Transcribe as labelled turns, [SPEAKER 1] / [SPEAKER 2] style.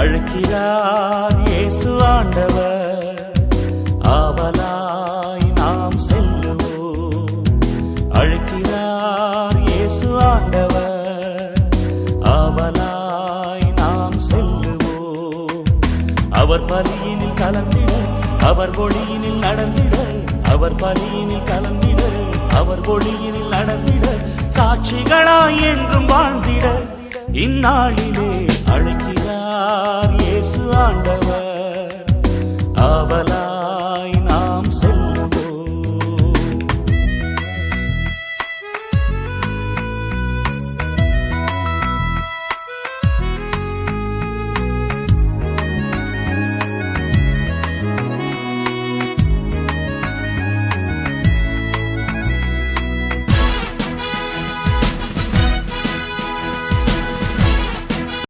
[SPEAKER 1] அழைக்கிறார் இயேசு ஆண்டவர், ஆவலாய் நாம் செல்லுவோம். அழைக்கிறார் இயேசு ஆண்டவர், ஆவலாய் நாம் செல்லுவோம். அவர் பலியினில் கலந்திட, அவர் ஒளியினில் நடந்திட, அவர் பலியினில் கலந்திட, அவர் ஒளியினில் நடந்திட, சாட்சிகளாய் என்றும் வாழ்ந்திட இந்நாளிலே அழைக்கிறார் இயேசு ஆண்டவர், ஆவலாய்